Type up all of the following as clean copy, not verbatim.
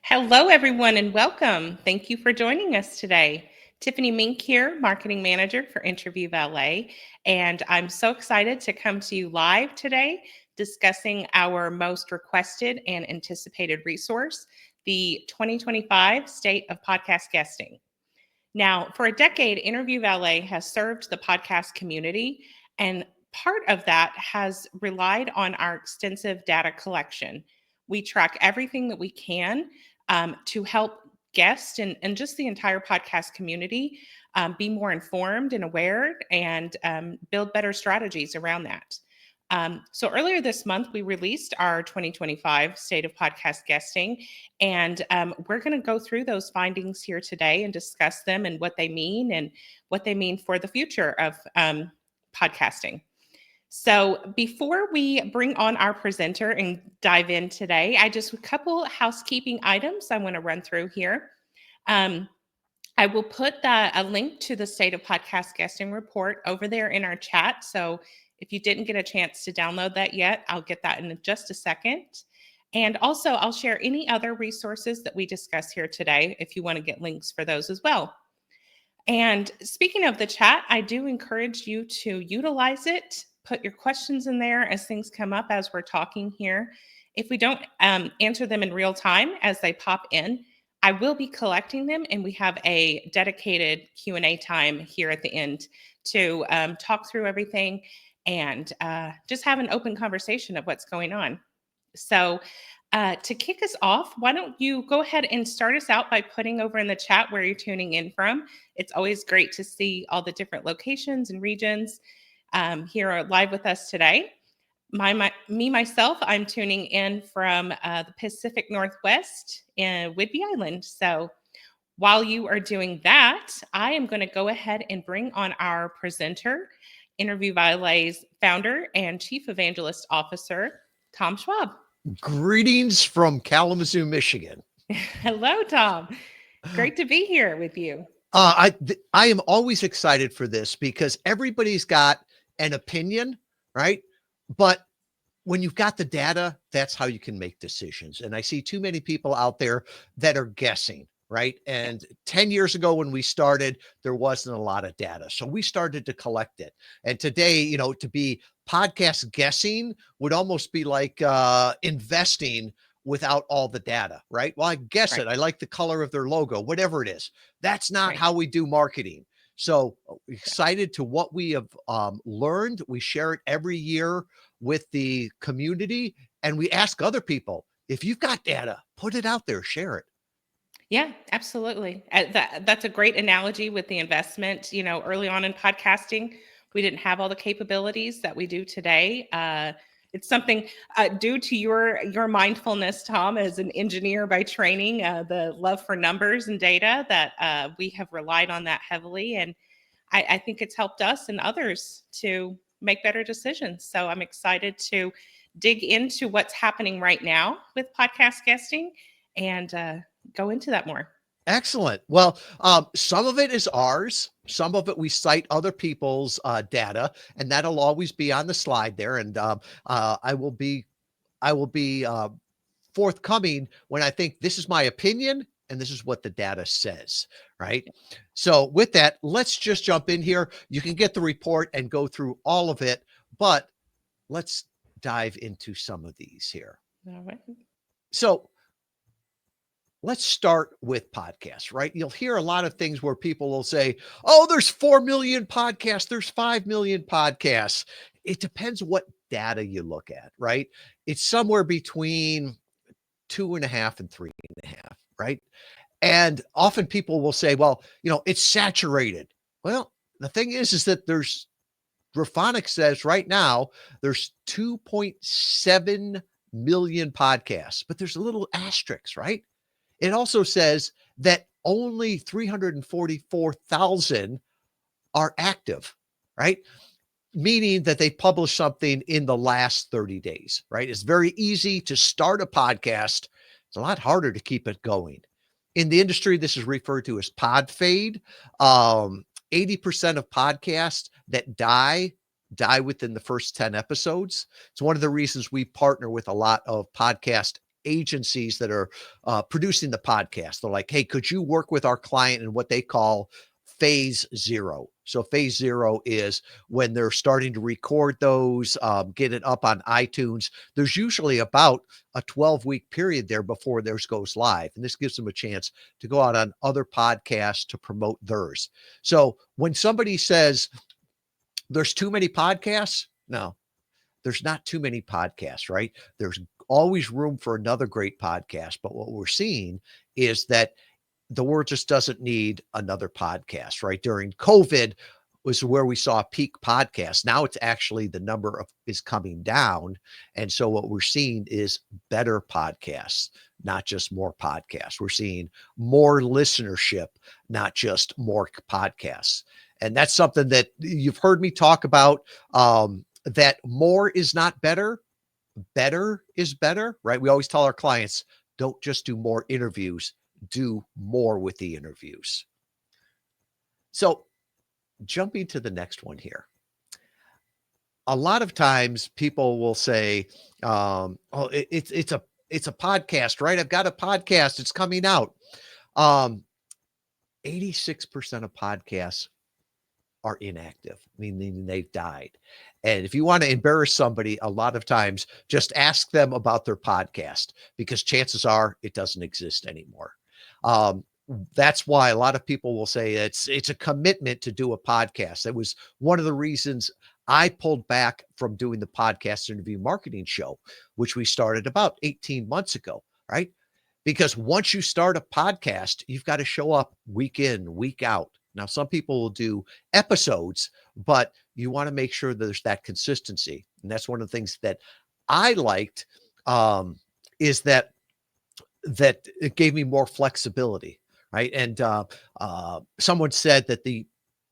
Hello, everyone, and welcome. Thank you for joining us today. Tiffany Mink here, Marketing Manager for Interview Valet, and I'm so excited to come to you live today discussing our most requested and anticipated resource, the 2025 State of Podcast Guesting. Now, for a decade, Interview Valet has served the podcast community, and part of that has relied on our extensive data collection. We track everything that we can to help guests and just the entire podcast community be more informed and aware and build better strategies around that. So earlier this month, we released our 2025 State of Podcast Guesting, and we're going to go through those findings here today and discuss them and what they mean for the future of podcasting. So before we bring on our presenter and dive in today, I just a couple housekeeping items I want to run through here. I will put a link to the State of Podcast Guesting report over there in our chat. So if you didn't get a chance to download that yet, I'll get that in just a second. And also, I'll share any other resources that we discuss here today if you want to get links for those as well. And speaking of the chat, I do encourage you to utilize it. Put your questions in there as things come up as we're talking here. If we don't answer them in real time as they pop in, I will be collecting them, and we have a dedicated Q&A time here at the end to talk through everything and just have an open conversation of what's going on. So to kick us off, why don't you go ahead and start us out by putting over in the chat where you're tuning in from. It's always great to see all the different locations and regions here live with us today. Myself, I'm tuning in from the Pacific Northwest in Whidbey Island. So while you are doing that, I am going to go ahead and bring on our presenter, Interview Valet's founder and Chief Evangelist Officer, Tom Schwab. Greetings from Kalamazoo, Michigan. Hello, Tom. Great to be here with you. I am always excited for this because everybody's got an opinion, right? But when you've got the data, that's how you can make decisions. And I see too many people out there that are guessing, right? And 10 years ago when we started, there wasn't a lot of data. So we started to collect it. And today, to be podcast guessing would almost be like investing without all the data, right? Well, I guess it. I like the color of their logo, whatever it is. That's not how we do marketing. So excited to what we have learned. We share it every year with the community, and we ask other people, if you've got data, put it out there, share it. Yeah, absolutely. That's a great analogy with the investment. Early on in podcasting, we didn't have all the capabilities that we do today. It's something due to your mindfulness, Tom, as an engineer by training, the love for numbers and data that we have relied on that heavily. And I think it's helped us and others to make better decisions. So I'm excited to dig into what's happening right now with podcast guesting and go into that more. Excellent. Well, some of it is ours. Some of it we cite other people's data, and that'll always be on the slide there. And I will be forthcoming when I think this is my opinion and this is what the data says, right? So with that, let's just jump in here. You can get the report and go through all of it, but let's dive into some of these here. All right. So let's start with podcasts, right? You'll hear a lot of things where people will say, oh, there's 4 million podcasts, there's 5 million podcasts. It depends what data you look at, right? It's somewhere between 2.5 and 3.5, right? And often people will say, well, it's saturated. Well, the thing is that Graphonics says right now there's 2.7 million podcasts, but there's a little asterisk, right? It also says that only 344,000 are active, right? Meaning that they published something in the last 30 days, right? It's very easy to start a podcast. It's a lot harder to keep it going. In the industry, this is referred to as pod fade. 80% of podcasts that die within the first 10 episodes. It's one of the reasons we partner with a lot of podcast agencies that are producing the podcast. They're like, hey, could you work with our client in what they call phase zero? So phase zero is when they're starting to record those, get it up on iTunes. There's usually about a 12-week period there before theirs goes live. And this gives them a chance to go out on other podcasts to promote theirs. So when somebody says there's too many podcasts, no, there's not too many podcasts, right? There's always room for another great podcast. But what we're seeing is that the world just doesn't need another podcast, right? During COVID was where we saw peak podcasts. Now it's actually the number of is coming down. And so what we're seeing is better podcasts, not just more podcasts. We're seeing more listenership, not just more podcasts. And that's something that you've heard me talk about, that more is not better. Better is better, right? We always tell our clients, don't just do more interviews, do more with the interviews. So jumping to the next one here. A lot of times people will say, it's a podcast, right? I've got a podcast. It's coming out. 86% of podcasts are inactive, meaning they've died. And if you want to embarrass somebody, a lot of times just ask them about their podcast, because chances are it doesn't exist anymore. That's why a lot of people will say it's a commitment to do a podcast. That was one of the reasons I pulled back from doing the podcast interview marketing show, which we started about 18 months ago, right? Because once you start a podcast, you've got to show up week in, week out. Now, some people will do episodes, but you want to make sure that there's that consistency. And that's one of the things that I liked, is that it gave me more flexibility, right? And someone said that the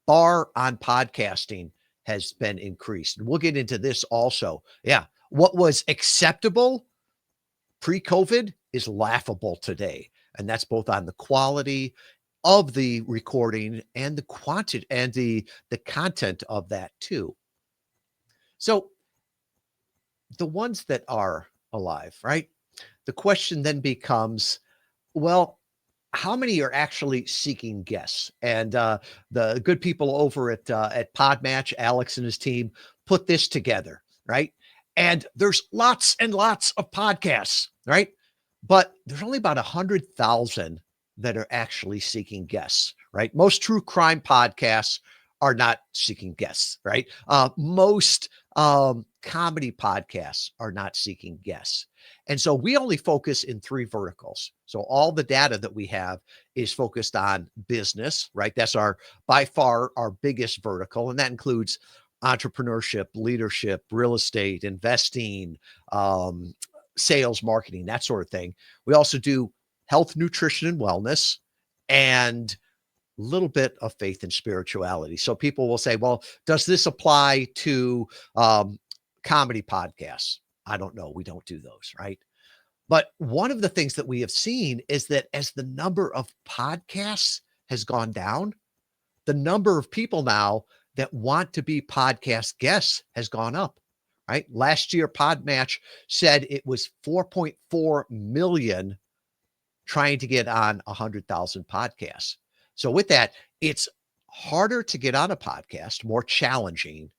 bar on podcasting has been increased. And we'll get into this also. Yeah. What was acceptable pre-COVID is laughable today. And that's both on the quality of the recording and the quantity and the content of that too. So the ones that are alive, right? The question then becomes, well, how many are actually seeking guests? And the good people over at Podmatch, Alex and his team, put this together, right? And there's lots and lots of podcasts, right? But there's only about 100,000 that are actually seeking guests, right? Most true crime podcasts are not seeking guests, right? Most comedy podcasts are not seeking guests. And so we only focus in 3 verticals. So all the data that we have is focused on business, right? That's by far our biggest vertical. And that includes entrepreneurship, leadership, real estate, investing, sales, marketing, that sort of thing. We also do health, nutrition, and wellness, and a little bit of faith and spirituality. So people will say, well, does this apply to comedy podcasts? I don't know. We don't do those, right? But one of the things that we have seen is that as the number of podcasts has gone down, the number of people now that want to be podcast guests has gone up, right? Last year, Podmatch said it was 4.4 million trying to get on 100,000 podcasts. So with that, it's harder to get on a podcast, more challenging,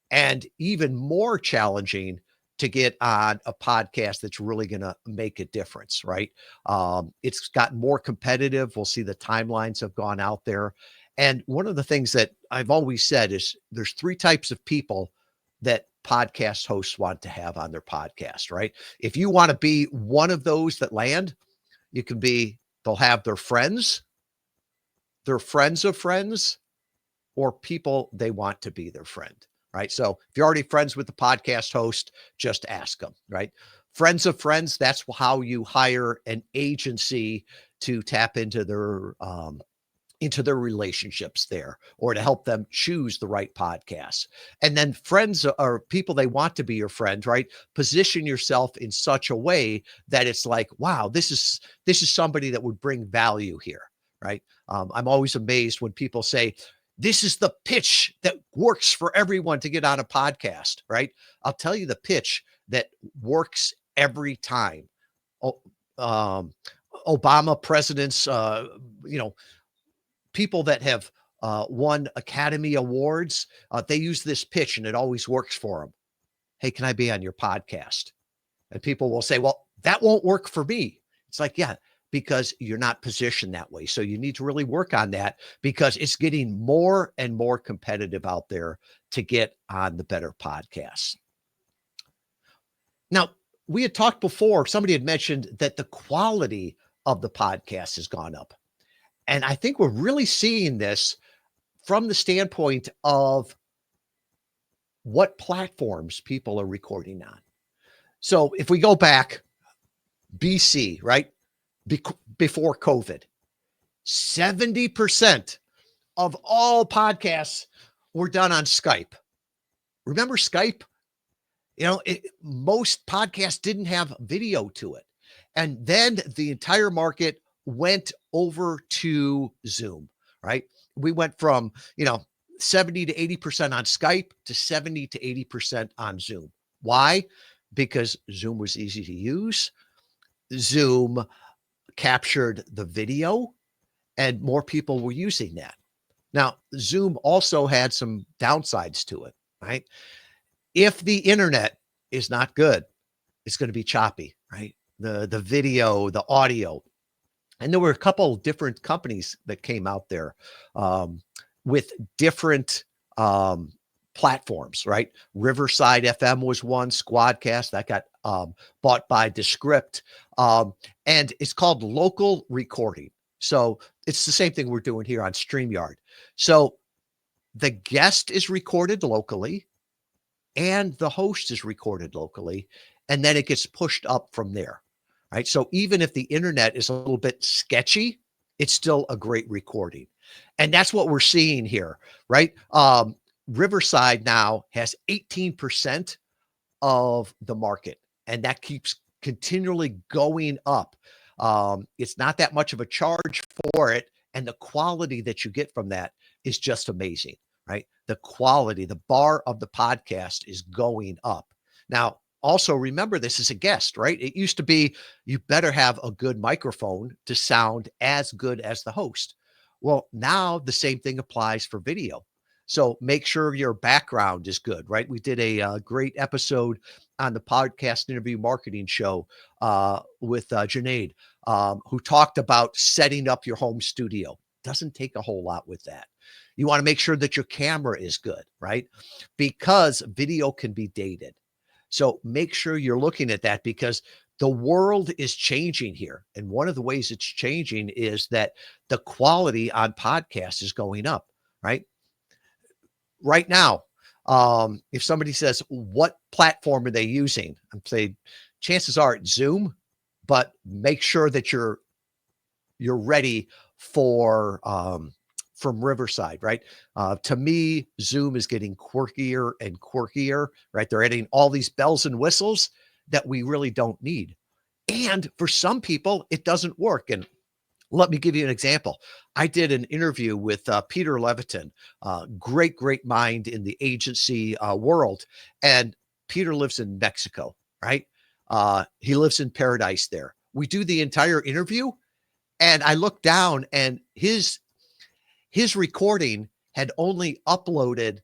and even more challenging to get on a podcast that's really going to make a difference, right? It's gotten more competitive. We'll see the timelines have gone out there. And one of the things that I've always said is there's 3 types of people that podcast hosts want to have on their podcast, right? If you want to be one of those that land, they'll have their friends of friends, or people they want to be their friend, right? So if you're already friends with the podcast host, just ask them, right? Friends of friends, that's how you hire an agency to tap into their relationships there, or to help them choose the right podcasts. And then friends are people they want to be your friend, right? Position yourself in such a way that it's like, wow, this is somebody that would bring value here, right? I'm always amazed when people say, this is the pitch that works for everyone to get on a podcast, right? I'll tell you the pitch that works every time. o- um, Obama presidents, you know, people that have won Academy Awards, they use this pitch and it always works for them. Hey, can I be on your podcast? And people will say, well, that won't work for me. It's like, yeah, because you're not positioned that way. So you need to really work on that because it's getting more and more competitive out there to get on the better podcasts. Now, we had talked before, somebody had mentioned that the quality of the podcast has gone up. And I think we're really seeing this from the standpoint of what platforms people are recording on. So if we go back BC, right? Before COVID, 70% of all podcasts were done on Skype. Remember Skype? Most podcasts didn't have video to it. And then the entire market went over to Zoom, right? We went from, 70 to 80% on Skype to 70 to 80% on Zoom. Why? Because Zoom was easy to use. Zoom captured the video and more people were using that. Now, Zoom also had some downsides to it, right? If the internet is not good, it's going to be choppy, right? The video, the audio. And there were a couple different companies that came out there with different platforms, right? Riverside FM was one, Squadcast that got bought by Descript, and it's called local recording. So it's the same thing we're doing here on StreamYard. So the guest is recorded locally and the host is recorded locally, and then it gets pushed up from there, right? So even if the internet is a little bit sketchy, it's still a great recording. And that's what we're seeing here, right? Riverside now has 18% of the market, and that keeps continually going up. It's not that much of a charge for it, and the quality that you get from that is just amazing, right? The quality, the bar of the podcast is going up. Now, also remember, this is a guest, right? It used to be you better have a good microphone to sound as good as the host. Well, now the same thing applies for video. So make sure your background is good, right? We did a great episode on the podcast interview marketing show with Junaid, who talked about setting up your home studio. Doesn't take a whole lot with that. You want to make sure that your camera is good, right? Because video can be dated. So make sure you're looking at that because the world is changing here. And one of the ways it's changing is that the quality on podcasts is going up, right? Right now, if somebody says, what platform are they using? I'm saying chances are it's Zoom, but make sure that you're ready for from Riverside, right? To me, Zoom is getting quirkier and quirkier, right? They're adding all these bells and whistles that we really don't need. And for some people, it doesn't work. And let me give you an example. I did an interview with Peter Leviton, great mind in the agency world. And Peter lives in Mexico, right? He lives in paradise there. We do the entire interview, and I looked down, and his recording had only uploaded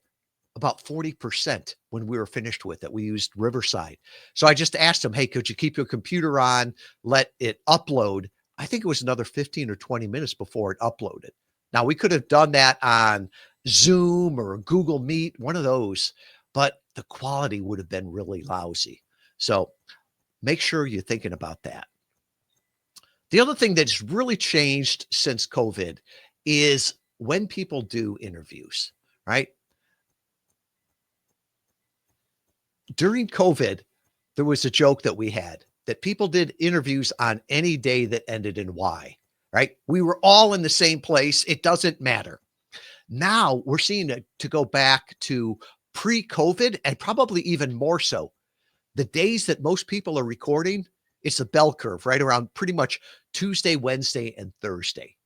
about 40% when we were finished with it. We used Riverside. So I just asked him, hey, could you keep your computer on, let it upload? I think it was another 15 or 20 minutes before it uploaded. Now, we could have done that on Zoom or Google Meet, one of those, but the quality would have been really lousy. So make sure you're thinking about that. The other thing that's really changed since COVID is when people do interviews, right? During COVID, there was a joke that we had that people did interviews on any day that ended in Y, right? We were all in the same place. It doesn't matter. Now we're seeing it to go back to pre-COVID and probably even more so. The days that most people are recording, it's a bell curve right around pretty much Tuesday, Wednesday, and Thursday.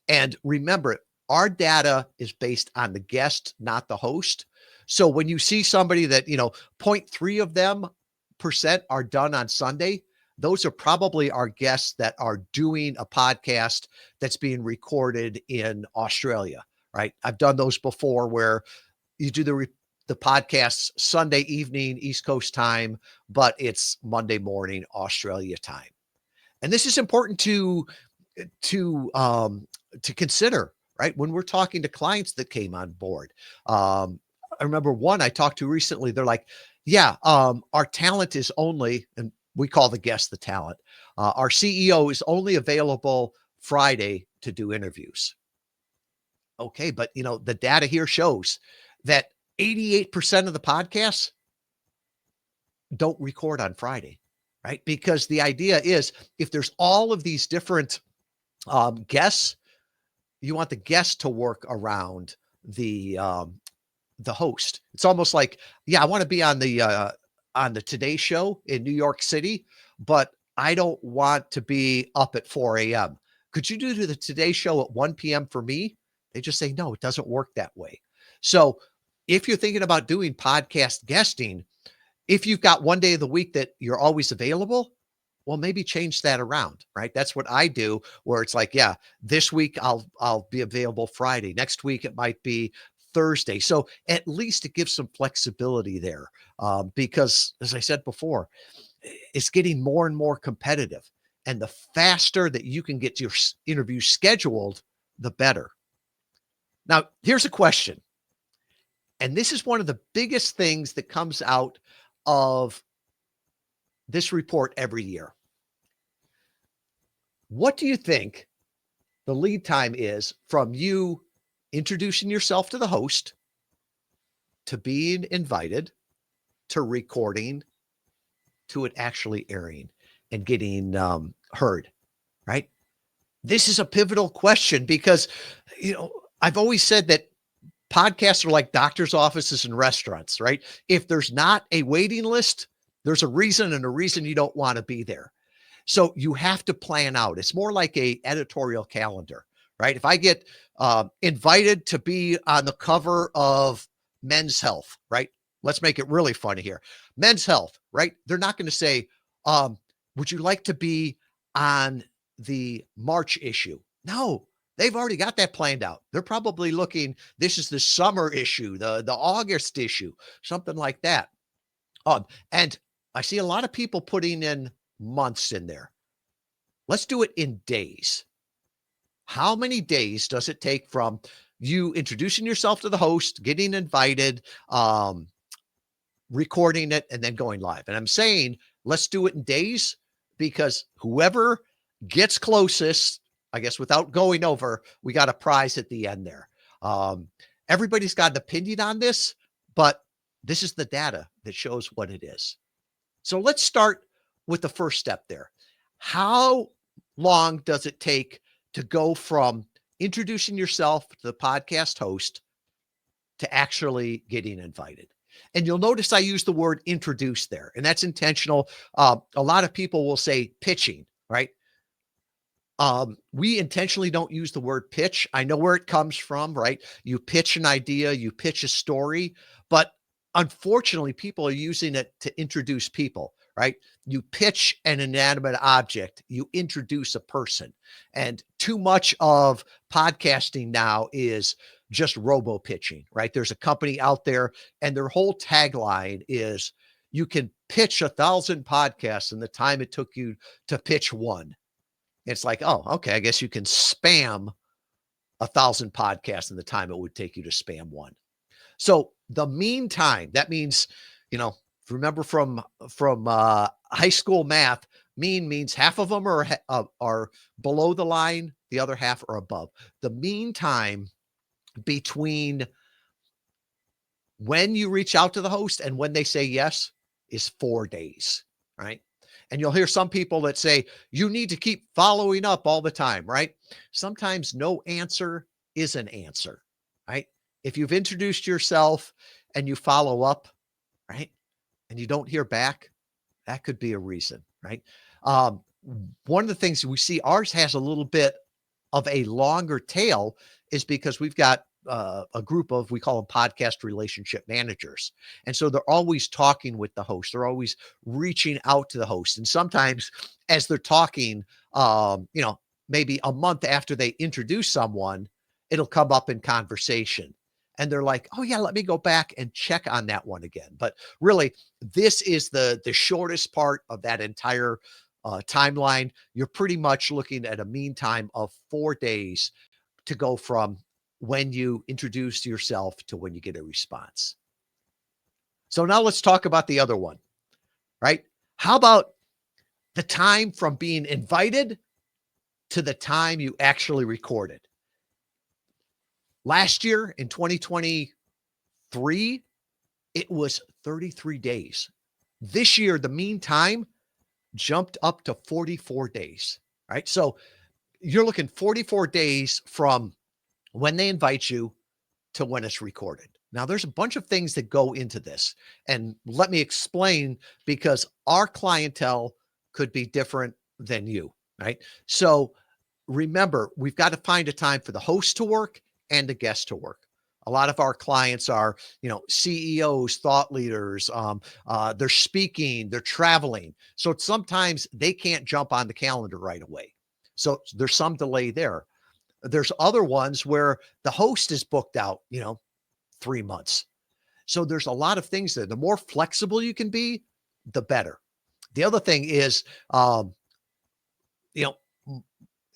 And remember, our data is based on the guest, not the host. So when you see somebody that, 0.3 of them % are done on Sunday, those are probably our guests that are doing a podcast that's being recorded in Australia, right? I've done those before where you do the podcasts Sunday evening East Coast time, but it's Monday morning Australia time. And this is important to um, to consider, right? When we're talking to clients that came on board. I remember one I talked to recently. They're like, "Yeah, our talent is only," and we call the guest the talent. Our CEO is only available Friday to do interviews. Okay, but the data here shows that 88% of the podcasts don't record on Friday, right? Because the idea is if there's all of these different guests, you want the guest to work around the host. It's almost like, yeah, I want to be on the Today Show in New York City, but I don't want to be up at 4 a.m. Could you do the Today Show at 1 p.m. for me? They just say, no, it doesn't work that way. So if you're thinking about doing podcast guesting, if you've got one day of the week that you're always available, well, maybe change that around, right? That's what I do, where it's like, yeah, this week I'll be available Friday. Next week it might be Thursday. So at least it gives some flexibility there, because as I said before, it's getting more and more competitive, and the faster that you can get your interview scheduled, the better. Now, here's a question, and this is one of the biggest things that comes out of this report every year. What do you think the lead time is from you introducing yourself to the host, to being invited, to recording, to it actually airing and getting heard, right? This is a pivotal question because, I've always said that podcasts are like doctor's offices and restaurants, right? If there's not a waiting list, there's a reason, and a reason you don't want to be there. So you have to plan out. It's more like a editorial calendar, right? If I get invited to be on the cover of Men's Health, right? Let's make it really funny here. Men's Health, right? They're not going to say, would you like to be on the March issue? No, they've already got that planned out. They're probably looking, this is the summer issue, the August issue, something like that. And I see a lot of people putting in months in there. Let's do it in days. How many days does it take from you introducing yourself to the host, getting invited, recording it, and then going live? And I'm saying let's do it in days because whoever gets closest, I guess without going over, we got a prize at the end there. Everybody's got an opinion on this, but this is the data that shows what it is. So let's start with the first step there. How long does it take to go from introducing yourself to the podcast host to actually getting invited? And you'll notice I use the word introduce there, and that's intentional. A lot of people will say pitching, right? We intentionally don't use the word pitch. I know where it comes from, right? You pitch an idea, you pitch a story, but unfortunately, people are using it to introduce people, right? You pitch an inanimate object, you introduce a person. And too much of podcasting now is just robo pitching, right? There's a company out there, and their whole tagline is you can pitch 1,000 podcasts in the time it took you to pitch one. It's like, oh, okay, I guess you can spam 1,000 podcasts in the time it would take you to spam one. So the mean time, that means, remember from high school math, mean means half of them are below the line, the other half are above. The mean time between when you reach out to the host and when they say yes is 4 days, right? And you'll hear some people that say, you need to keep following up all the time, right? Sometimes no answer is an answer, right? If you've introduced yourself and you follow up, right, and you don't hear back, that could be a reason, right? One of the things we see, ours has a little bit of a longer tail, is because we've got a group of, we call them podcast relationship managers. And so they're always talking with the host. They're always reaching out to the host. And sometimes as they're talking, maybe a month after they introduce someone, it'll come up in conversation. And they're like, oh yeah, let me go back and check on that one again. But really, this is the shortest part of that entire timeline. You're pretty much looking at a mean time of 4 days to go from when you introduce yourself to when you get a response. So now let's talk about the other one, right? How about the time from being invited to the time you actually recorded? Last year in 2023, it was 33 days. This year, the mean time jumped up to 44 days, right? So you're looking 44 days from when they invite you to when it's recorded. Now, there's a bunch of things that go into this. And let me explain, because our clientele could be different than you, right? So remember, we've got to find a time for the host to work and the guest to work. A lot of our clients are, CEOs, thought leaders. They're speaking, they're traveling. So sometimes they can't jump on the calendar right away. So there's some delay there. There's other ones where the host is booked out, 3 months. So there's a lot of things there. The more flexible you can be, the better. The other thing is, you know,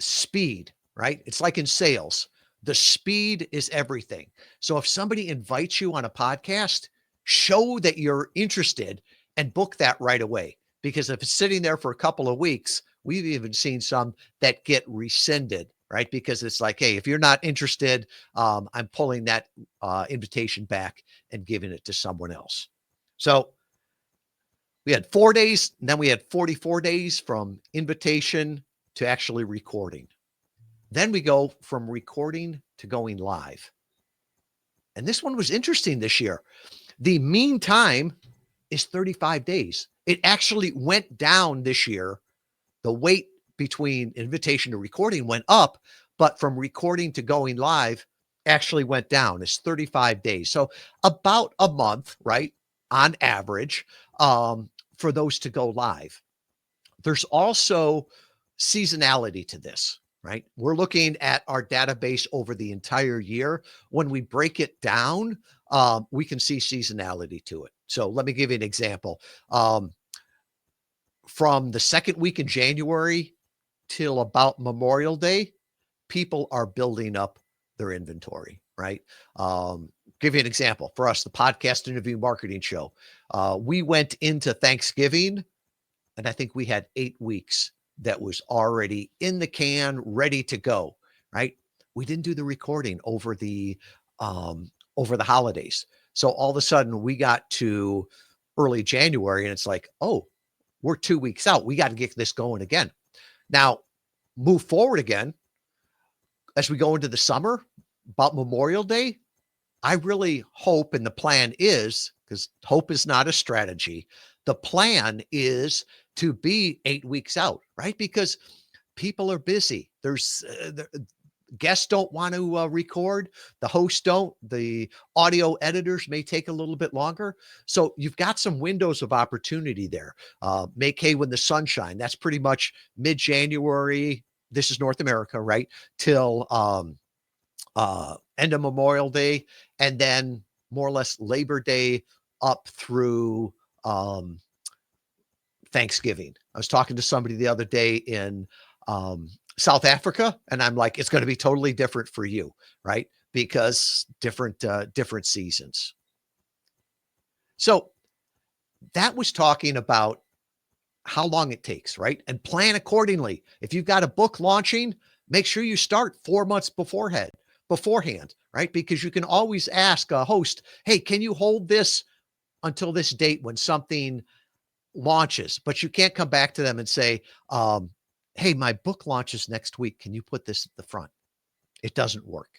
speed, right? It's like in sales. The speed is everything. So if somebody invites you on a podcast, show that you're interested and book that right away. Because if it's sitting there for a couple of weeks, we've even seen some that get rescinded, right? Because it's like, hey, if you're not interested, I'm pulling that invitation back and giving it to someone else. So we had 4 days, and then we had 44 days from invitation to actually recording. Then we go from recording to going live. And this one was interesting this year. The mean time is 35 days. It actually went down this year. The wait between invitation to recording went up, but from recording to going live actually went down. It's 35 days. So about a month, right? On average, for those to go live. There's also seasonality to this, right? We're looking at our database over the entire year. When we break it down, we can see seasonality to it. So let me give you an example. From the second week in January till about Memorial Day, people are building up their inventory, right? Give you an example. For us, the podcast interview marketing show, we went into Thanksgiving, and I think we had 8 weeks that was already in the can, ready to go, right? We didn't do the recording over the holidays. So all of a sudden we got to early January and it's like, oh, we're 2 weeks out. We got to get this going again. Now, move forward again as we go into the summer, about Memorial Day. I really hope, and the plan is, because hope is not a strategy, the plan is to be 8 weeks out, right? Because people are busy. There's guests don't want to record. The hosts don't. The audio editors may take a little bit longer. So you've got some windows of opportunity there. Make hay when the sun shines. That's pretty much mid-January. This is North America, right? Till end of Memorial Day, and then more or less Labor Day up through Thanksgiving. I was talking to somebody the other day in South Africa, and I'm like, it's going to be totally different for you, right? Because different seasons. So that was talking about how long it takes, right? And plan accordingly. If you've got a book launching, make sure you start 4 months beforehand, right? Because you can always ask a host, hey, can you hold this until this date when something launches? But you can't come back to them and say, hey, my book launches next week. Can you put this at the front? It doesn't work.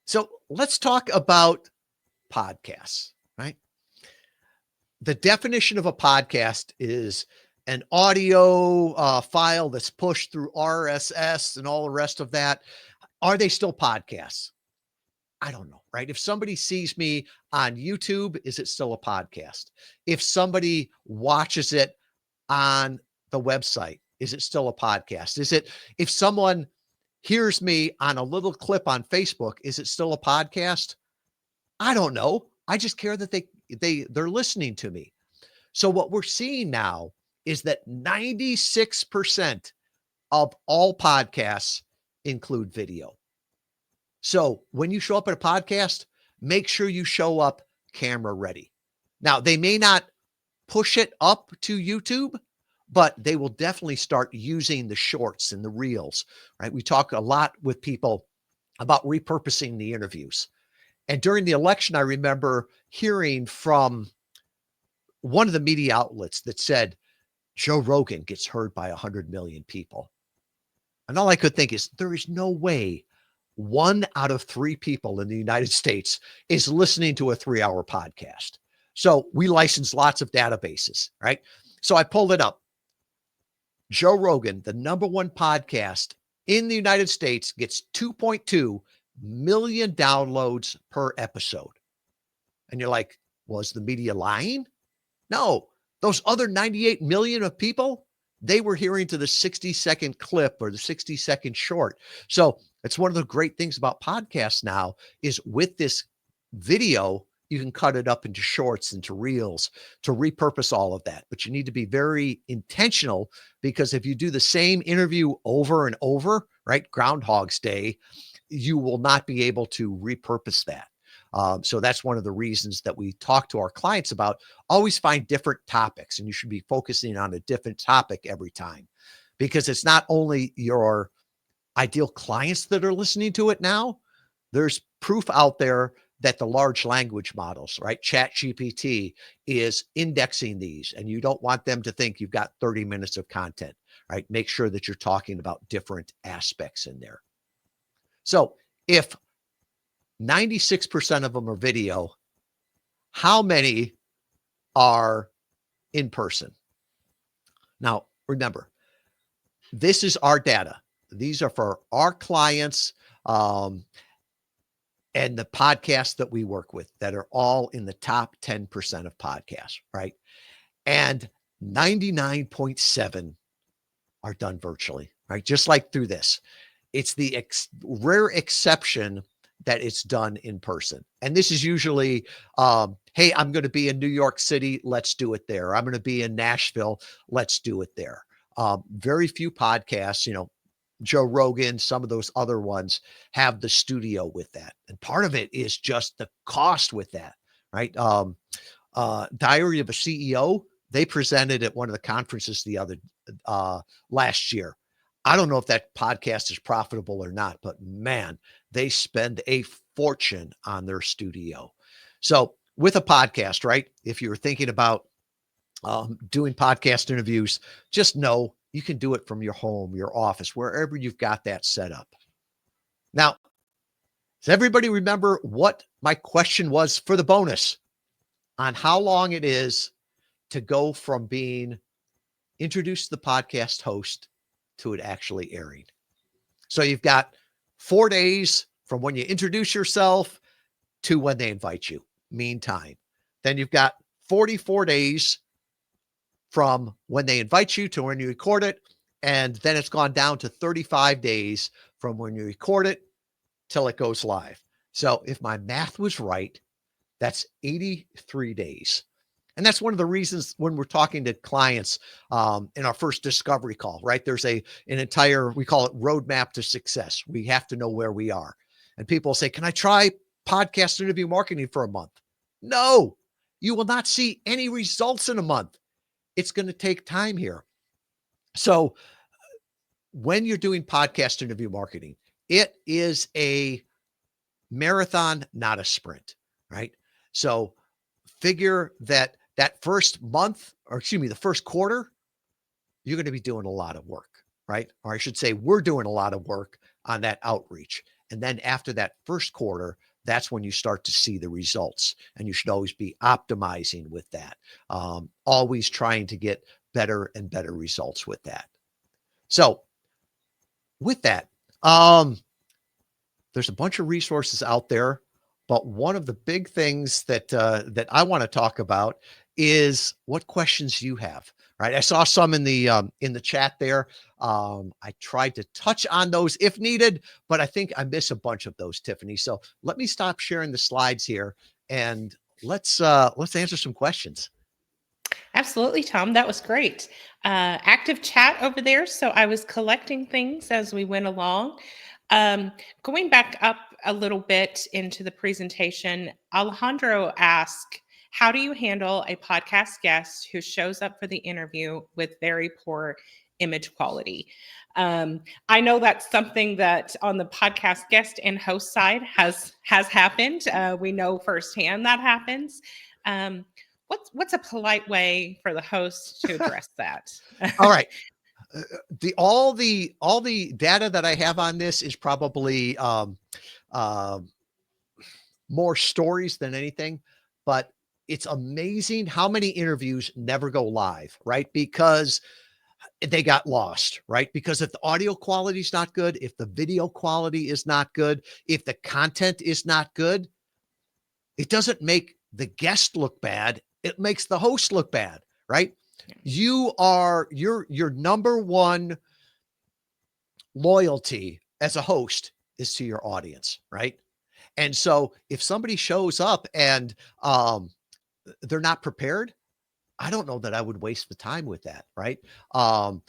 So let's talk about podcasts, right? The definition of a podcast is an audio file that's pushed through RSS and all the rest of that. Are they still podcasts? I don't know, right? If somebody sees me on YouTube, is it still a podcast? If somebody watches it on the website, is it still a podcast? Is it, if someone hears me on a little clip on Facebook, is it still a podcast? I don't know. I just care that they're listening to me. So what we're seeing now is that 96% of all podcasts include video. So when you show up at a podcast, make sure you show up camera ready. Now, they may not push it up to YouTube, but they will definitely start using the shorts and the reels, right? We talk a lot with people about repurposing the interviews. And during the election, I remember hearing from one of the media outlets that said, Joe Rogan gets heard by 100 million people. And all I could think is, there is no way 1 out of 3 people in the United States is listening to a 3-hour podcast. So we license lots of databases, right? So I pulled it up. Joe Rogan, the #1 podcast in the United States, gets 2.2 million downloads per episode. And you're like, was the media lying? No, those other 98 million of people, they were hearing to the 60-second clip or the 60-second short. So it's one of the great things about podcasts now is with this video, you can cut it up into shorts, into reels, to repurpose all of that. But you need to be very intentional, because if you do the same interview over and over, right, Groundhog's Day, you will not be able to repurpose that. So that's one of the reasons that we talk to our clients about. Always find different topics, and you should be focusing on a different topic every time, because it's not only your ideal clients that are listening to it now. There's proof out there that the large language models, right, ChatGPT, is indexing these, and you don't want them to think you've got 30 minutes of content, right? Make sure that you're talking about different aspects in there. So if 96% of them are video, how many are in person? Now, remember, this is our data. These are for our clients and the podcasts that we work with that are all in the top 10% of podcasts, right? And 99.7 are done virtually, right? Just like through this. It's the rare exception that it's done in person. And this is usually, hey, I'm going to be in New York City. Let's do it there. I'm going to be in Nashville. Let's do it there. Very few podcasts, Joe Rogan, some of those other ones have the studio with that. And part of it is just the cost with that, right? Diary of a CEO, they presented at one of the conferences last year. I don't know if that podcast is profitable or not, but man, they spend a fortune on their studio. So with a podcast, right? If you're thinking about doing podcast interviews, just know you can do it from your home, your office, wherever you've got that set up. Now, does everybody remember what my question was for the bonus on how long it is to go from being introduced to the podcast host to it actually airing? So you've got 4 days from when you introduce yourself to when they invite you, mean time. Then you've got 44 days from when they invite you to when you record it. And then it's gone down to 35 days from when you record it till it goes live. So if my math was right, that's 83 days. And that's one of the reasons when we're talking to clients in our first discovery call, right? There's an entire, we call it roadmap to success. We have to know where we are. And people say, can I try podcast interview marketing for a month? No, you will not see any results in a month. It's going to take time here. So when you're doing podcast interview marketing, it is a marathon, not a sprint, right? So figure that first month, or excuse me, the first quarter, you're going to be doing a lot of work, right? Or I should say, we're doing a lot of work on that outreach. And then after that first quarter, that's when you start to see the results. And you should always be optimizing with that, always trying to get better and better results with that. So with that, there's a bunch of resources out there, but one of the big things that I want to talk about is what questions you have. Right, I saw some in the chat there. I tried to touch on those if needed, but I think I miss a bunch of those, Tiffany. So let me stop sharing the slides here and let's answer some questions. Absolutely, Tom. That was great. Active chat over there. So I was collecting things as we went along. Um, Going back up a little bit into the presentation, Alejandro asked, how do you handle a podcast guest who shows up for the interview with very poor image quality? I know that's something that on the podcast guest and host side has happened. We know firsthand that happens. Um, what's a polite way for the host to address that? All right. The data that I have on this is probably uh, more stories than anything, but it's amazing how many interviews never go live, right? Because they got lost, right? Because if the audio quality is not good, if the video quality is not good, if the content is not good, it doesn't make the guest look bad. It makes the host look bad, right? Your number one loyalty as a host is to your audience, right? And so if somebody shows up and they're not prepared, I don't know that I would waste the time with that, right? Um,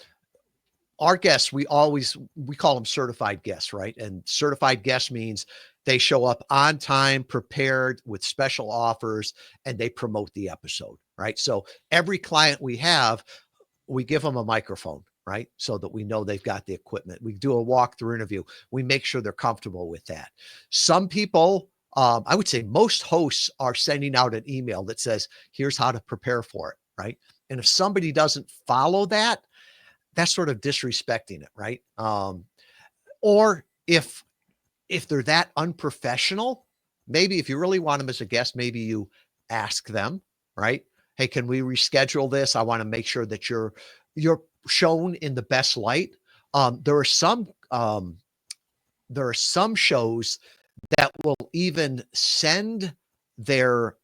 our guests, we call them certified guests, right? And certified guest means they show up on time, prepared with special offers, and they promote the episode, right? So every client we have, we give them a microphone, right? So that we know they've got the equipment. We do a walkthrough interview. We make sure they're comfortable with that. Some people, I would say most hosts are sending out an email that says, here's how to prepare for it, right? And if somebody doesn't follow that, that's sort of disrespecting it, right? Or if they're that unprofessional, maybe if you really want them as a guest, maybe you ask them, right? Hey, can we reschedule this? I want to make sure that you're shown in the best light. There are some shows that will even send their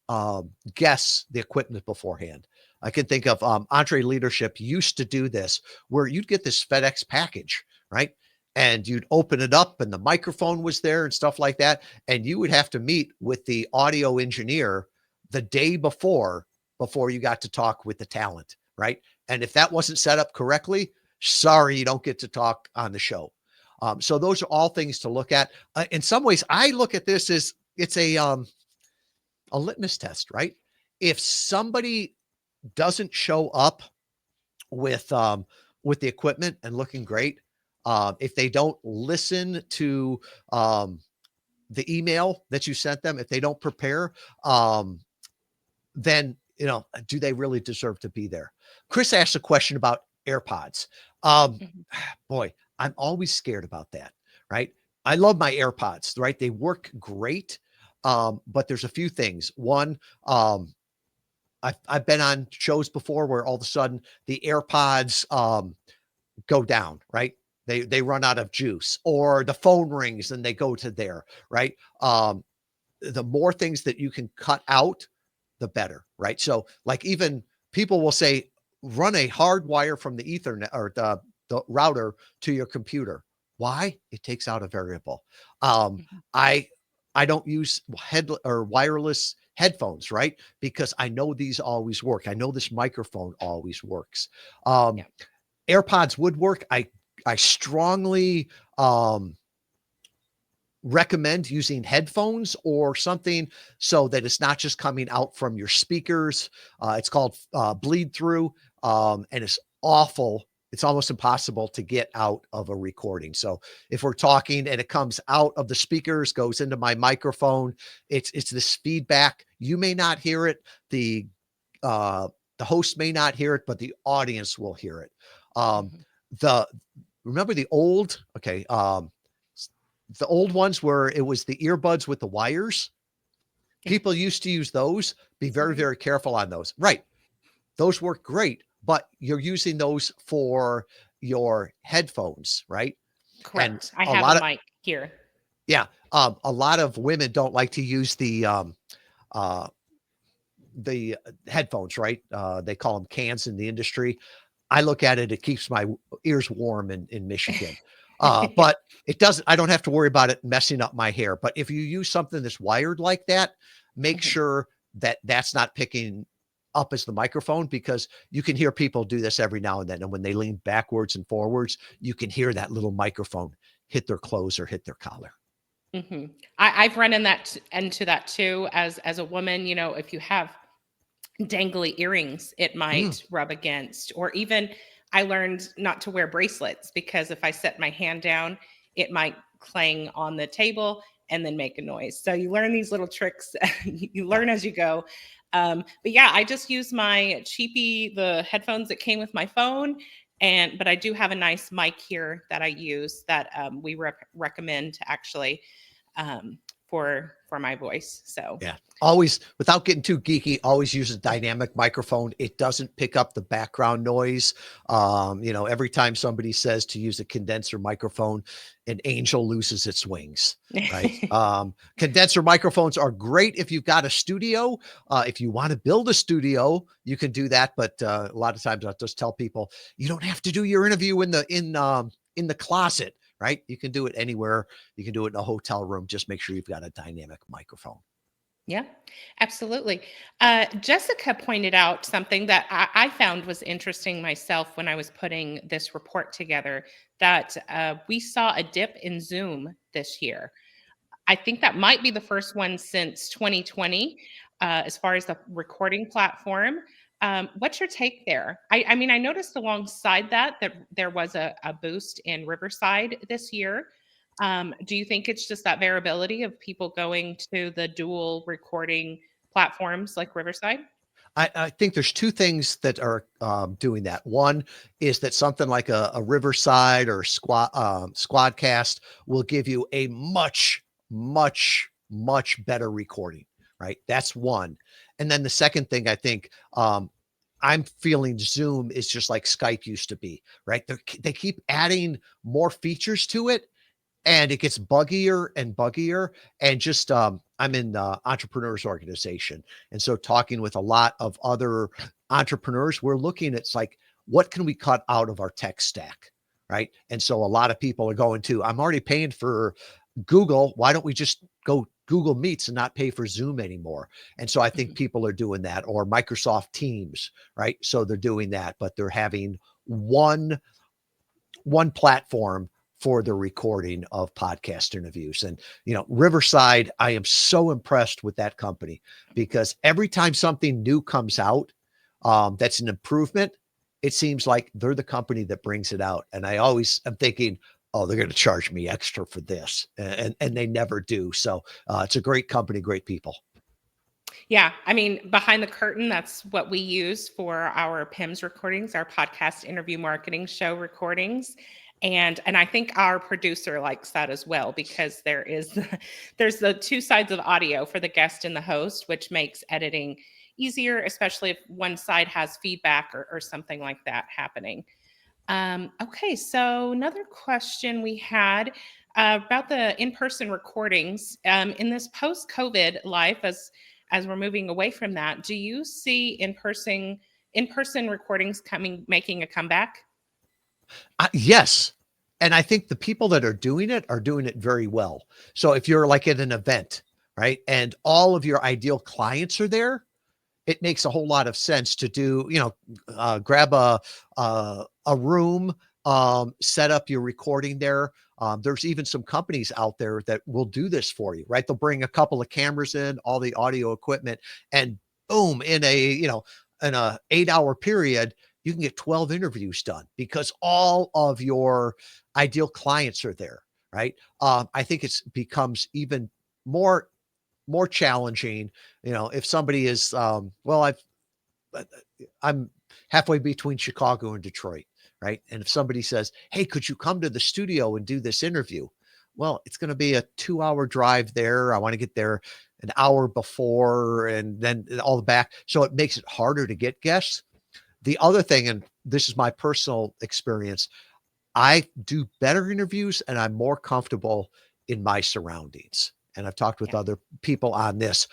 guests the equipment beforehand. I can think of Entre Leadership used to do this, where you'd get this FedEx package, right? And you'd open it up and the microphone was there and stuff like that. And you would have to meet with the audio engineer the day before you got to talk with the talent, right? And if that wasn't set up correctly, sorry, you don't get to talk on the show. So those are all things to look at. In some ways, I look at this as it's a litmus test, right? If somebody doesn't show up with with the equipment and looking great, if they don't listen to the email that you sent them, if they don't prepare, then do they really deserve to be there? Chris asked a question about AirPods. Um, Mhm. boy, I'm always scared about that, right? I love my AirPods, right? They work great. But there's a few things. One, I've been on shows before where all of a sudden the AirPods go down, right? They run out of juice, or the phone rings and they go to there, right? The more things that you can cut out, the better, right? So, like, even people will say, run a hard wire from the Ethernet or the router to your computer. Why? It takes out a variable. Um, Mhm. I I don't use head or wireless headphones, right? Because I know these always work. I know this microphone always works. Um, Yeah. AirPods would work. I strongly recommend using headphones or something so that it's not just coming out from your speakers. It's called bleed through, and it's awful. It's almost impossible to get out of a recording. So if we're talking and it comes out of the speakers, goes into my microphone, it's this feedback. You may not hear it. Uh, the host may not hear it, but the audience will hear it. Um, Mhm. the remember the old the old ones where it was the earbuds with the wires. Yeah. People used to use those. Be very, Mhm. very careful on those. Right. Those work great, but you're using those for your headphones, right? And Correct. I a have a lot of mic here. Yeah. A lot of women don't like to use uh, the headphones, right? They call them cans in the industry. I look at it, it keeps my ears warm in Michigan. But it doesn't, I don't have to worry about it messing up my hair. But if you use something that's wired like that, make Mhm. sure that that's not picking up as the microphone, because you can hear people do this every now and then. And when they lean backwards and forwards, you can hear that little microphone hit their clothes or hit their collar. Mhm. I've run into that too as a woman. You know, if you have dangly earrings, it Mm, might rub against. Or even I learned not to wear bracelets because if I set my hand down, it might clang on the table and then make a noise. So you learn these little tricks, you yeah. learn as you go. But yeah, I just use my cheapy, the headphones that came with my phone. But I do have a nice mic here that I use that we recommend to actually um, for my voice. So Yeah. Always, without getting too geeky, always use a dynamic microphone. It doesn't pick up the background noise. Every time somebody says to use a condenser microphone, an angel loses its wings, right? Condenser microphones are great if you've got a studio. If you want to build a studio, you can do that. But a lot of times I'll just tell people you don't have to do your interview in the closet, right? You can do it anywhere. You can do it in a hotel room. Just make sure you've got a dynamic microphone. Yeah, absolutely. Jessica pointed out something that I found was interesting myself when I was putting this report together that we saw a dip in Zoom this year. I think that might be the first one since 2020, as far as the recording platform. What's your take there? I mean, I noticed alongside that there was a boost in Riverside this year. Do you think it's just that variability of people going to the dual recording platforms like Riverside? I think there's two things that are doing that. One is that something like a Riverside or Squadcast will give you a much, much, much better recording, right? That's one. And then the second thing I think I'm feeling Zoom is just like Skype used to be, right? They keep adding more features to it, and it gets buggier and buggier. And just I'm in entrepreneurs organization, and so talking with a lot of other entrepreneurs, we're looking at, it's like, what can we cut out of our tech stack, right? And so a lot of people are going to, I'm already paying for Google, why don't we just go Google Meets and not pay for Zoom anymore? And so I think Mhm. people are doing that, or Microsoft Teams, right? So they're doing that, but they're having one platform for the recording of podcast interviews. And Riverside, I am so impressed with that company, because every time something new comes out, that's an improvement, it seems like they're the company that brings it out. And I always am thinking, oh, they're going to charge me extra for this, and they never do. So it's a great company, great people. Yeah, I mean, behind the curtain, that's what we use for our PIMS recordings, our podcast interview marketing show recordings. And I think our producer likes that as well because there's the two sides of audio for the guest and the host, which makes editing easier, especially if one side has feedback or something like that happening. Okay, so another question we had about the in-person recordings in this post-COVID life, as we're moving away from that. Do you see in-person recordings making a comeback? Yes. And I think the people that are doing it very well. So if you're like at an event, right, and all of your ideal clients are there, it makes a whole lot of sense to do, grab a room, set up your recording there. There's even some companies out there that will do this for you, right? They'll bring a couple of cameras in, all the audio equipment, and boom, in a 8-hour period, you can get 12 interviews done because all of your ideal clients are there, right? I think it's becomes even more challenging, if somebody is, uh, I'm halfway between Chicago and Detroit, right? And if somebody says, "Hey, could you come to the studio and do this interview?" Well, it's going to be a 2-hour drive there. I want to get there an hour before and then all the back. So it makes it harder to get guests. The other thing, and this is my personal experience, I do better interviews and I'm more comfortable in my surroundings. And I've talked with Yeah. other people on this.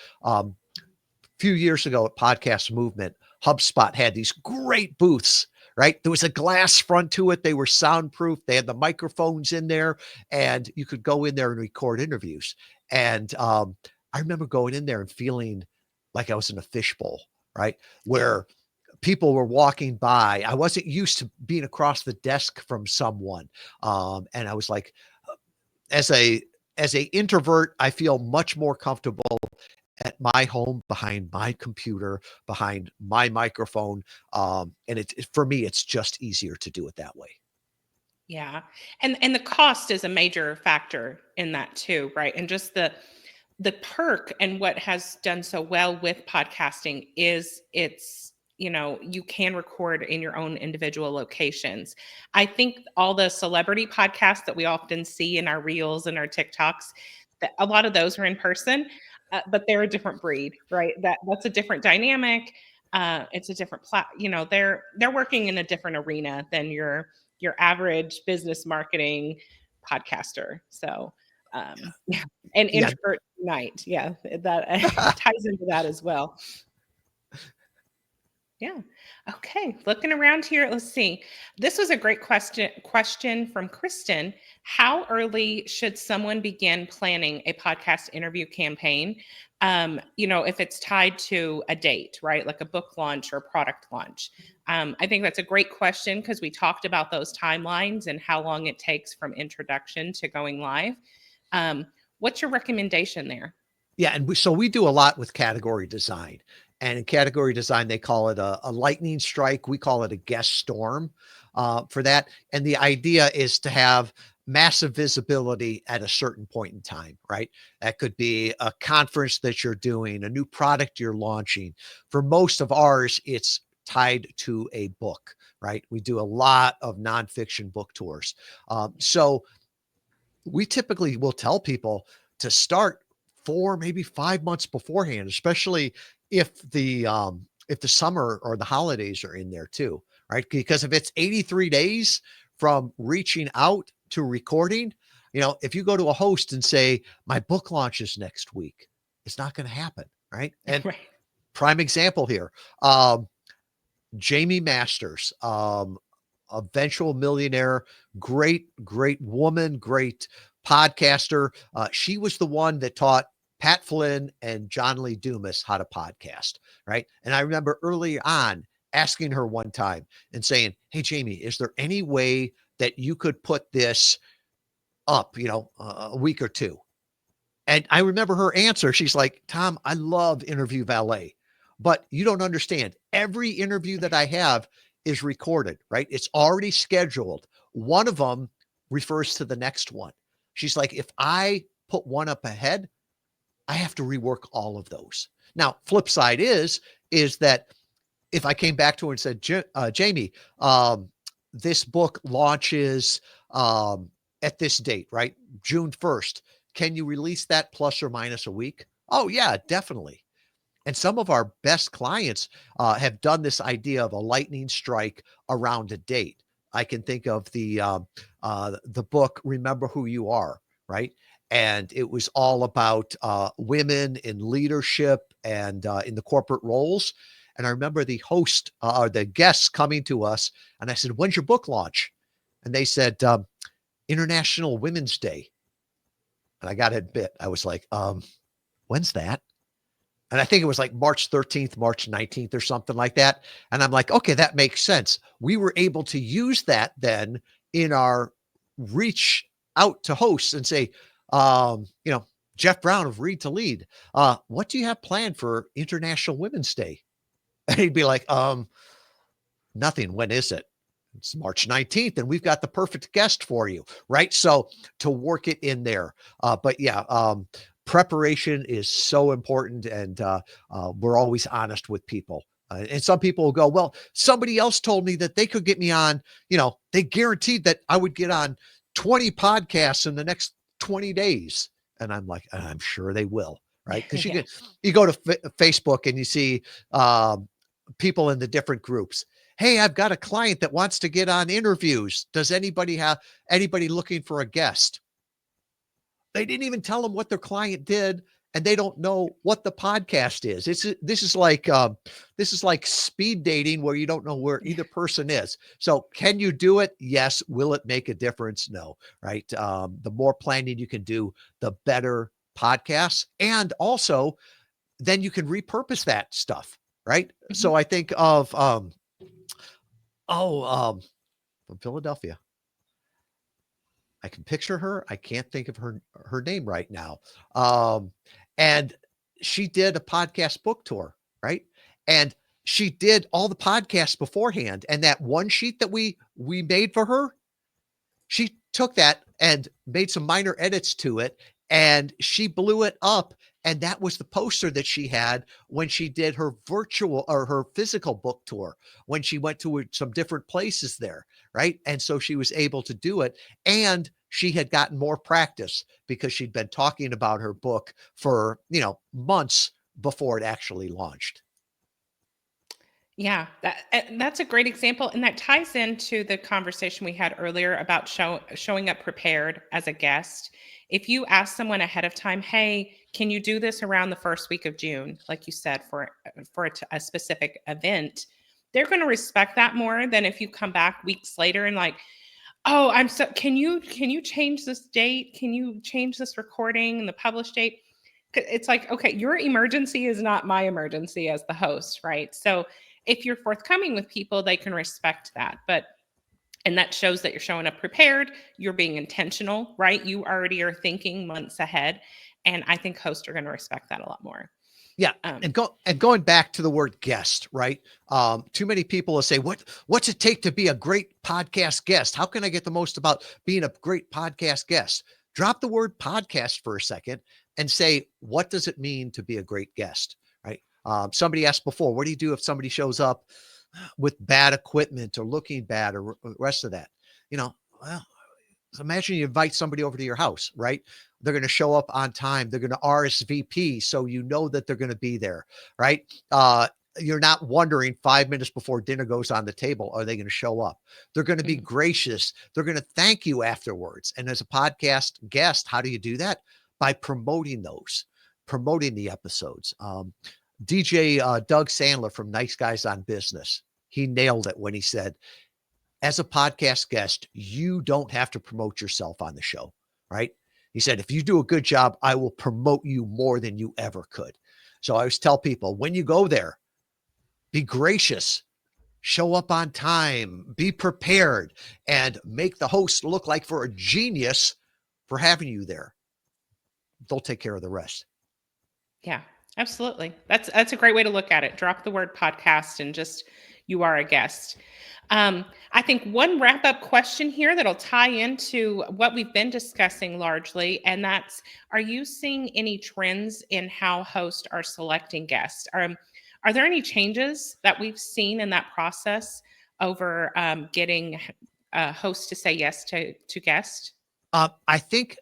Few years ago at Podcast Movement, HubSpot had these great booths, right? There was a glass front to it. They were soundproof. They had the microphones in there, and you could go in there and record interviews. And I remember going in there and feeling like I was in a fishbowl, right? Yeah. Where people were walking by. I wasn't used to being across the desk from someone. And I was like, as a introvert, I feel much more comfortable at my home behind my computer, behind my microphone. And for me, it's just easier to do it that way. Yeah. And the cost is a major factor in that too, right? And just the perk and what has done so well with podcasting is it's, you can record in your own individual locations. I think all the celebrity podcasts that we often see in our reels and our TikToks, that a lot of those are in person, but they're a different breed, right? That's a different dynamic. It's a different they're working in a different arena than your average business marketing podcaster. So yeah, and Yeah. introvert night. Yeah, that ties into that as well. Yeah. Okay. Looking around here, let's see. This was a great question from Kristen. How early should someone begin planning a podcast interview campaign? If it's tied to a date, right? Like a book launch or product launch. I think that's a great question because we talked about those timelines and how long it takes from introduction to going live. Um, what's your recommendation there? Yeah, and we do a lot with category design. And in category design, they call it a lightning strike. We call it a guest storm for that. And the idea is to have massive visibility at a certain point in time, right? That could be a conference that you're doing, a new product you're launching. For most of ours, it's tied to a book, right? We do a lot of nonfiction book tours. So we typically will tell people to start 4, maybe 5 months beforehand, especially if the summer or the holidays are in there too, right? Because if it's 83 days from reaching out to recording, if you go to a host and say, my book launches next week, it's not going to happen, right? And Right. prime example here, um, Jamie Masters, eventual millionaire, great woman, great podcaster. She was the one that taught Pat Flynn and John Lee Dumas how to podcast, right? And I remember early on asking her one time and saying, "Hey, Jamie, is there any way that you could put this up, a week or two?" And I remember her answer. She's like, "Tom, I love Interview Valet, but you don't understand. Every interview that I have is recorded, right? It's already scheduled. One of them refers to the next one." She's like, "If I put one up ahead, I have to rework all of those." Now, flip side is that if I came back to her and said, Jamie, this book launches at this date, right? June 1st. Can you release that plus or minus a week? Oh, yeah, definitely. And some of our best clients have done this idea of a lightning strike around a date. I can think of the book "Remember Who You Are," right? And it was all about women in leadership and in the corporate roles. And I remember the host or the guests coming to us, and I said, "When's your book launch?" And they said, "International Women's Day." And I got to admit, I was like, "When's that?" And I think it was like March 13th, March 19th, or something like that. And I'm like, okay, that makes sense. We were able to use that then in our reach out to hosts and say, um, you know, Jeff Brown of Read to Lead, what do you have planned for International Women's Day? And he'd be like, nothing. When is it? It's March 19th, and we've got the perfect guest for you, right? So to work it in there. But yeah, preparation is so important, and we're always honest with people. And some people will go, well, somebody else told me that they could get me on, they guaranteed that I would get on 20 podcasts in the next 20 days. And I'm like, I'm sure they will, right? Because Yeah. you go to Facebook and you see people in the different groups. Hey, I've got a client that wants to get on interviews. Does anybody have anybody looking for a guest? They didn't even tell them what their client did, and they don't know what the podcast is. This is like speed dating where you don't know where either person is. So, can you do it? Yes. Will it make a difference? No. Right. The more planning you can do, the better podcasts, and also then you can repurpose that stuff. Right. Mhm. So I think of oh from Philadelphia. I can picture her. I can't think of her name right now. Um, and she did a podcast book tour, right? And she did all the podcasts beforehand. And that one sheet that we made for her, she took that and made some minor edits to it, and she blew it up, and that was the poster that she had when she did her virtual or her physical book tour, when she went to some different places there, right? And so she was able to do it, and she had gotten more practice because she'd been talking about her book for, months before it actually launched. Yeah, that's a great example, and that ties into the conversation we had earlier about showing up prepared as a guest. If you ask someone ahead of time, "Hey, can you do this around the first week of June?" Like you said, for a specific event, they're going to respect that more than if you come back weeks later and like, "Oh, I'm so can you change this date? Can you change this recording and the published date?" It's like, okay, your emergency is not my emergency as the host, right? So if you're forthcoming with people, they can respect that. And that shows that you're showing up prepared, you're being intentional, right? You already are thinking months ahead. And I think hosts are going to respect that a lot more. Yeah, Um, and going back to the word guest, right? Too many people will say, what's it take to be a great podcast guest? How can I get the most about being a great podcast guest?" Drop the word podcast for a second and say, what does it mean to be a great guest, right? Somebody asked before, what do you do if somebody shows up with bad equipment or looking bad or rest of that? Well, so imagine you invite somebody over to your house, right? They're going to show up on time. They're going to RSVP, so you know that they're going to be there, right? You're not wondering 5 minutes before dinner goes on the table, are they going to show up? They're going to be mhm. gracious. They're going to thank you afterwards. And as a podcast guest, how do you do that? By promoting the episodes. DJ Doug Sandler from Nice Guys on Business, he nailed it when he said, as a podcast guest, you don't have to promote yourself on the show, right? He said, if you do a good job, I will promote you more than you ever could. So I always tell people, when you go there, be gracious, show up on time, be prepared, and make the host look like for a genius for having you there. They'll take care of the rest. Yeah, absolutely. That's a great way to look at it. Drop the word podcast and just you are a guest. I think one wrap up question here that'll tie into what we've been discussing largely, and that's: are you seeing any trends in how hosts are selecting guests? Are there any changes that we've seen in that process over getting hosts to say yes to guests? I think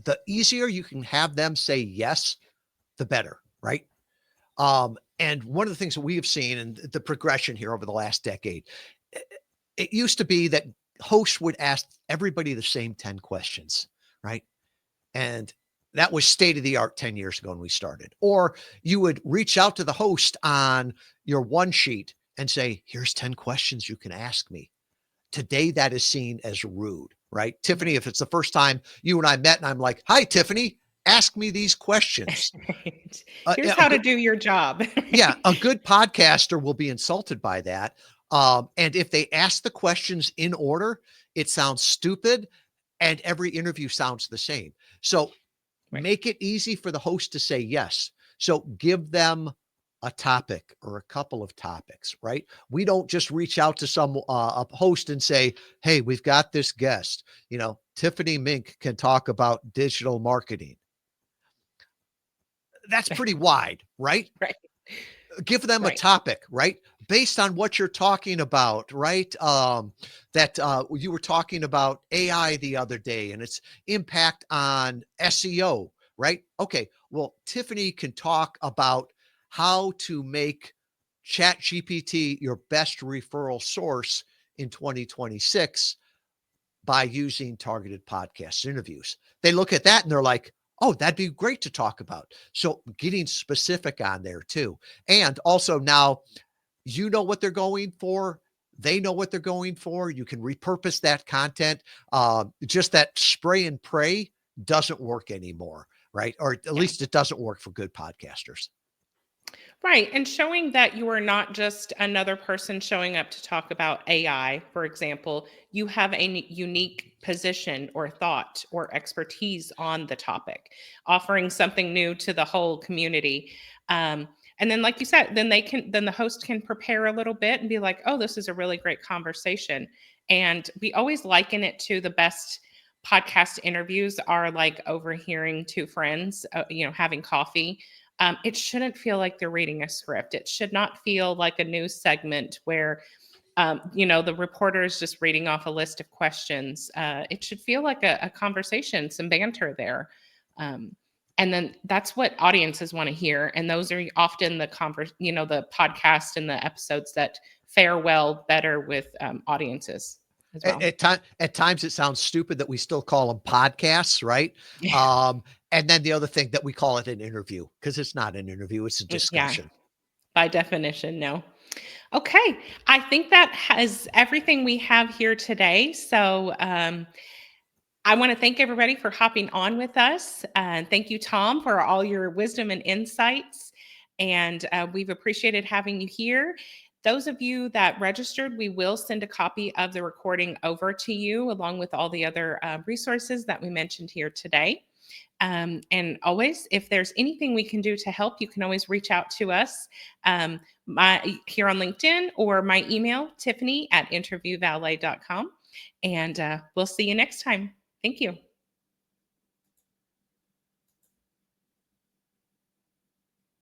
the easier you can have them say yes, the better, right? And one of the things that we have seen and the progression here over the last decade, it used to be that hosts would ask everybody the same 10 questions, right? And that was state of the art 10 years ago when we started. Or you would reach out to the host on your one sheet and say, here's 10 questions you can ask me. Today, that is seen as rude, right? Tiffany, Right. if it's the first time you and I met and I'm like, hi, Tiffany, ask me these questions. Right. Here's A how to good do your job. Yeah, a good podcaster will be insulted by that. And if they ask the questions in order, it sounds stupid and every interview sounds the same. So Right. make it easy for the host to say yes. So give them a topic or a couple of topics, right? We don't just reach out to some a host and say, "Hey, we've got this guest. Tiffany Mink can talk about digital marketing." That's pretty wide, right? Right. Give them a Right. topic, right? Based on what you're talking about, right? That you were talking about AI the other day and its impact on SEO, right? Okay, well, Tiffany can talk about how to make Chat GPT your best referral source in 2026 by using targeted podcast interviews. They look at that and they're like, oh, that'd be great to talk about. So getting specific on there too. And also now you know what they're going for. They know what they're going for. You can repurpose that content. Just that spray and pray doesn't work anymore, right? Or at Yeah. least it doesn't work for good podcasters. Right. And showing that you are not just another person showing up to talk about AI, for example, you have a unique position or thought or expertise on the topic, offering something new to the whole community. And then, like you said, then the host can prepare a little bit and be like, oh, this is a really great conversation. And we always liken it to the best podcast interviews are like overhearing two friends, having coffee. It shouldn't feel like they're reading a script. It should not feel like a news segment where, the reporter is just reading off a list of questions. It should feel like a conversation, some banter there. Um, and then that's what audiences want to hear. And those are often the podcast and the episodes that fare well better with audiences as At, well. at, time, at times, it sounds stupid that we still call them podcasts, right? And then the other thing that we call it an interview because it's not an interview; it's a Yeah, discussion. by definition, no. Okay, I think that has everything we have here today. So I want to thank everybody for hopping on with us. Thank you, Tom, for all your wisdom and insights. And we've appreciated having you here. Those of you that registered, we will send a copy of the recording over to you, along with all the other resources that we mentioned here today. And always, if there's anything we can do to help, you can always reach out to us here on LinkedIn or my email, Tiffany@interviewvalet.com. And we'll see you next time. Thank you.